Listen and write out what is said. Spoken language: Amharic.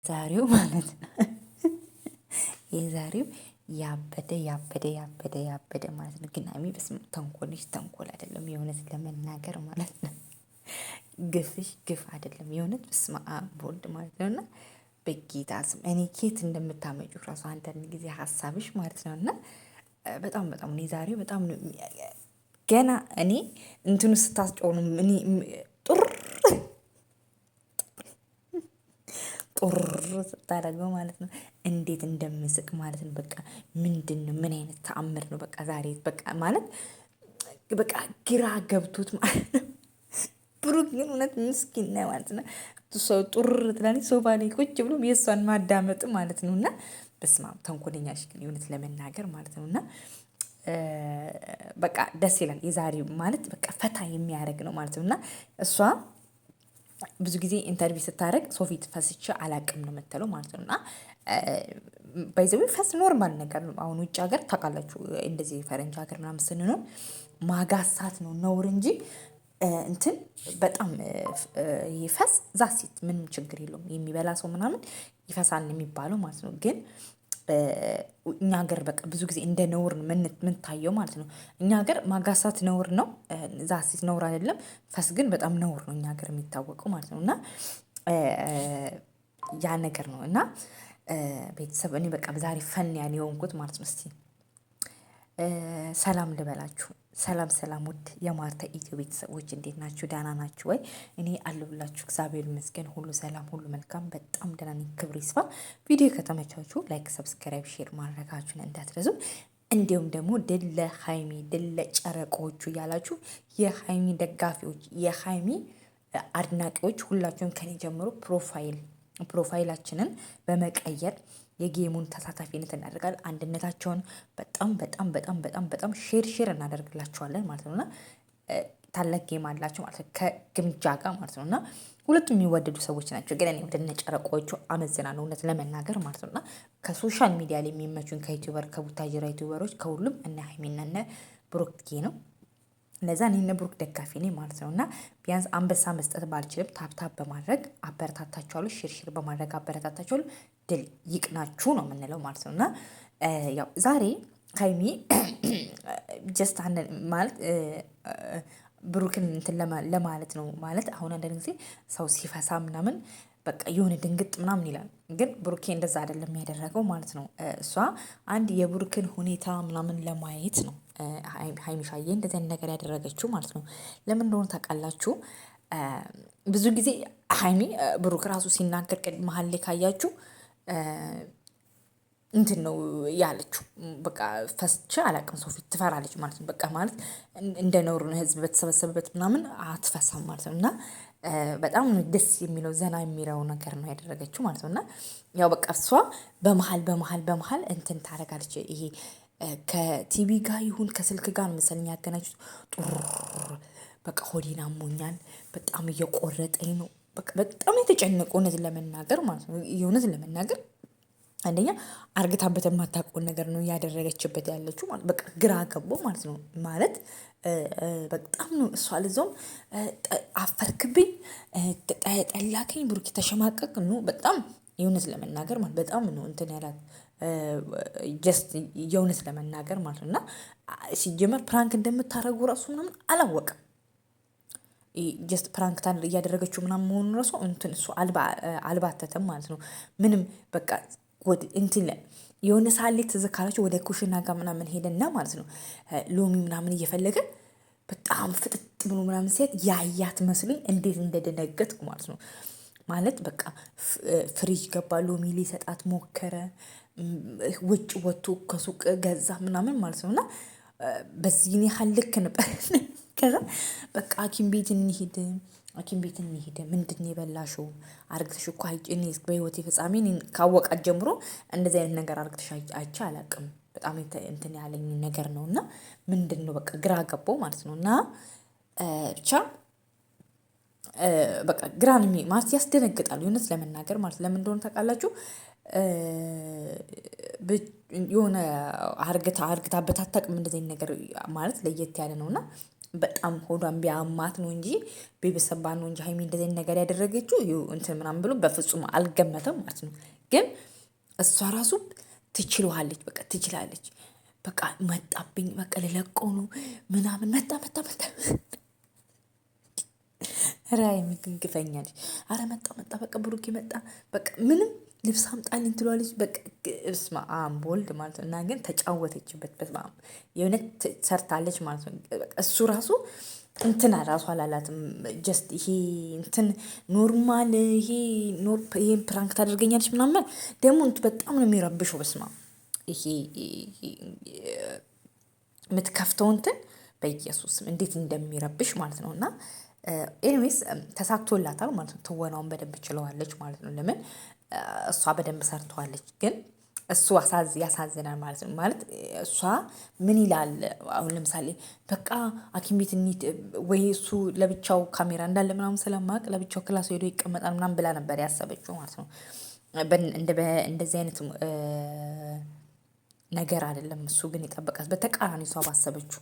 ዛሬው ማለት ነው። የዛሬው ያበደ ማለት ነው። ግን ሀይሚ በስመ አብ ተንኮልሽ ተንኮል አይደለም የእውነት ለመናገር ማለት ነው። ግፍሽ ግፍ አይደለም የእውነት በስመ አብ በወልድ ማለት ነው። እና በጌታ ስም እኔ ኬት እንደምታመጪው ራሱ አንዳንድ ጊዜ ሀሳብሽ ማለት ነው። እና በጣም እኔ ዛሬው በጣም ነው ገና እኔ እንትኑ ስታስጨው ነው እኔ ጡር ጡር ስታደርገው ማለት ነው እንዴት እንደምስቅ ማለት ነው። በቃ ምንድነው ምን አይነት ተአምር ነው? በቃ ዛሬ በቃ ማለት በቃ ግራ ገብቶት ማለት ነው። ብሩክ ግን እውነት ምስኪን ነው ማለት ነው። ሰው ጡር ትላለች ሶፋ ላይ ቁጭ ብሎ የእሷን ማዳመጥ ማለት ነው። እና በስመ አብ ተንኮለኛሽ ግን የእውነት ለመናገር ማለት ነው። እና በቃ ደስ ይላል የዛሬው ማለት በቃ ፈታ የሚያደርግ ነው ማለት ነው። እና እሷ ብዙ ጊዜ ኢንተርቪው ስታደርግ ሰው ፊት ፈስቼ አላቅም ነው የምትለው ማለት ነው። እና ባይ ዘ ዌይ ፈስ ኖርማል ነገር ነው። አሁን ውጭ ሀገር ታውቃላችሁ እንደዚህ ፈረንጅ ሀገር ምናምን ስንኖር ማጋሳት ነው ነውር እንጂ እንትን በጣም ይፈስ ዛሲት ምንም ችግር የለውም። የሚበላ ሰው ምናምን ይፈሳል የሚባለው ማለት ነው። ግን እኛ ሀገር በቃ ብዙ ጊዜ እንደ ነውር ነው የምንታየው ማለት ነው። እኛ ሀገር ማጋሳት ነውር ነው። ዛሲት ነውር አይደለም። ፈስ ግን በጣም ነውር ነው እኛ ሀገር የሚታወቀው ማለት ነው። እና ያ ነገር ነው። እና ቤተሰብ እኔ በቃ ዛሬ ፈን ያለ የሆንኩት ማለት ነው። እስቲ ሰላም ልበላችሁ። ሰላም ውድ የማርታ ኢትዮ ቤተሰቦች እንዴት ናችሁ? ደህና ናችሁ ወይ? እኔ አለሁላችሁ እግዚአብሔር ይመስገን። ሁሉ ሰላም፣ ሁሉ መልካም፣ በጣም ደህና ነኝ። ክብር ይስፋ። ቪዲዮ ከተመቻችሁ ላይክ፣ ሰብስክራይብ፣ ሼር ማድረጋችሁን እንዳትረሱ። እንዲሁም ደግሞ ድል ለሀይሚ ድል ለጨረቆቹ እያላችሁ የሀይሚ ደጋፊዎች የሀይሚ አድናቂዎች ሁላችሁም ከኔ ጀምሮ ፕሮፋይላችንን በመቀየር የጌሙን ተሳታፊነት እናደርጋለን። አንድነታቸውን በጣም ሼር እናደርግላቸዋለን ማለት ነው። እና ታላቅ ጌም አላቸው ማለት ነው ከግምጃ ጋር ማለት ነው። እና ሁለቱም የሚወደዱ ሰዎች ናቸው። ግን እኔ ወደ እነ ጨረቆቹ አመዝናለሁ እውነት ለመናገር ማለት ነው። እና ከሶሻል ሚዲያ ላይ የሚመቹን ከዩቲዩበር ከቡታጅራ ዩቲዩበሮች ከሁሉም እነ ሀይሚና እነ ብሩክዬ ነው። ለዛ እኔ እነ ብሩክ ደጋፊ ነኝ ማለት ነው። እና ቢያንስ አንበሳ መስጠት ባልችልም ታፕታፕ በማድረግ አበረታታቸዋለሁ፣ ሽርሽር በማድረግ አበረታታቸዋለሁ። ድል ይቅናችሁ ነው የምንለው ማለት ነው። እና ያው ዛሬ ሀይሚ ጀስት ማለት ብሩክን እንትን ለማለት ነው ማለት አሁን አንዳንድ ጊዜ ሰው ሲፈሳ ምናምን በቃ የሆነ ድንግጥ ምናምን ይላል። ግን ብሩኬ እንደዛ አይደለም ያደረገው ማለት ነው። እሷ አንድ የብሩክን ሁኔታ ምናምን ለማየት ነው ሀይሚሻዬ እንደዚህ አይነት ነገር ያደረገችው ማለት ነው። ለምን እንደሆነ ታውቃላችሁ? ብዙ ጊዜ ሀይሚ ብሩክ ራሱ ሲናገር መሀል ላይ ካያችሁ እንትን ነው ያለችው። በቃ ፈስቼ አላቅም ሰው ፊት ትፈራለች ማለት ነው። በቃ ማለት እንደ ነውር ነው ህዝብ በተሰበሰበበት ምናምን አትፈሳም ማለት ነው። እና በጣም ደስ የሚለው ዘና የሚለው ነገር ነው ያደረገችው ማለት ነው። እና ያው በቃ እሷ በመሀል እንትን ታደርጋለች። ይሄ ከቲቪ ጋር ይሁን ከስልክ ጋር መሰለኝ ያገናኙት። ጡር በቃ ሆዴን አሞኛል፣ በጣም እየቆረጠኝ ነው። በቃ በጣም የተጨነቁ እውነትን ለመናገር ማለት ነው። የእውነትን ለመናገር አንደኛ አርግታበት የማታውቀውን ነገር ነው እያደረገችበት ያለችው ማለት በቃ ግራ ገባው ማለት ነው። ማለት በጣም ነው እሷ ለዛውም አፈርክብኝ፣ ጠላከኝ፣ ብሩክ ተሸማቀቅ ነው በጣም የእውነት ለመናገር ማለት በጣም ነው እንትን ያላት ጀስት የእውነት ለመናገር ማለት ነው። እና ሲጀመር ፕራንክ እንደምታደርጉ ራሱ ምናምን አላወቅም። ጀስት ፕራንክ እያደረገችው ምናምን መሆኑን ራሱ እንትን እሱ አልባተተም ማለት ነው። ምንም በቃ እንትን የሆነ ሰዓት ላይ ትዝ ካላችሁ ወደ ኩሽና ጋር ምናምን ሄደና ማለት ነው ሎሚ ምናምን እየፈለገ በጣም ፍጥጥ ብሎ ምናምን ሲያት ያያት መስሎኝ እንዴት እንደደነገጥኩ ማለት ነው። ማለት በቃ ፍሪጅ ገባ፣ ሎሚ ሊሰጣት ሞከረ፣ ውጭ ወጥቶ ከሱቅ ገዛ ምናምን ማለት ነው። እና በዚህን ያህል ልክ ነበር። ከዛ በቃ ሐኪም ቤት እንሂድ ምንድን ነው የበላሽው? አርግተሽ እኮ እኔ በህይወቴ ፍጻሜ ካወቃት ጀምሮ እንደዚህ አይነት ነገር አርግተሽ አይቼ አላውቅም። በጣም እንትን ያለኝ ነገር ነው። እና ምንድን ነው በቃ ግራ ገባው ማለት ነው። እና ብቻ በቃ ግራን ማለት ያስደነግጣል የእውነት ለመናገር ማለት ለምን እንደሆነ ታውቃላችሁ? የሆነ አርግታበት አታውቅም እንደዚህ ነገር ማለት ለየት ያለ ነው። እና በጣም ሆዷን ቢያማት ነው እንጂ ቤተሰባ ነው እንጂ ሀይሚ እንደዚህ ነገር ያደረገችው እንትን ምናምን ብሎ በፍጹም አልገመተም ማለት ነው። ግን እሷ ራሱ ትችለዋለች፣ በቃ ትችላለች። በቃ መጣብኝ፣ በቃ ልለቀው ነው ምናምን መጣ ሀይሚ ግን ግፈኛለች። አረ መጣ በቃ ብሩኬ መጣ በቃ ምንም ልብስ አምጣልኝ ትሏለች። በቃ እስማ ቦልድ ማለት ነው። እና ግን ተጫወተችበት። በጣም የእውነት ሰርታለች ማለት ነው። እሱ ራሱ እንትን ራሱ አላላትም። ጀስት ይሄ እንትን ኖርማል ይሄን ፕራንክ ታደርገኛለች ምናምን ደግሞ በጣም ነው የሚረብሸው። በስማ ይሄ የምትከፍተው እንትን በኢየሱስም እንዴት እንደሚረብሽ ማለት ነው። እና ኤኒዌይስ ተሳክቶላታል ማለት ነው። ትወናውን በደንብ ችለዋለች ማለት ነው። ለምን እሷ በደንብ ሰርተዋለች። ግን እሱ ያሳዝናል ማለት ነው። ማለት እሷ ምን ይላል አሁን ለምሳሌ በቃ ሐኪም ቤት እንሂድ ወይ እሱ ለብቻው ካሜራ እንዳለ ምናምን ስለማቅ ለብቻው ክላስ ሄዶ ይቀመጣል ምናምን ብላ ነበር ያሰበችው ማለት ነው። እንደዚህ አይነት ነገር አይደለም እሱ ግን የጠበቃት በተቃራኒ እሷ ባሰበችው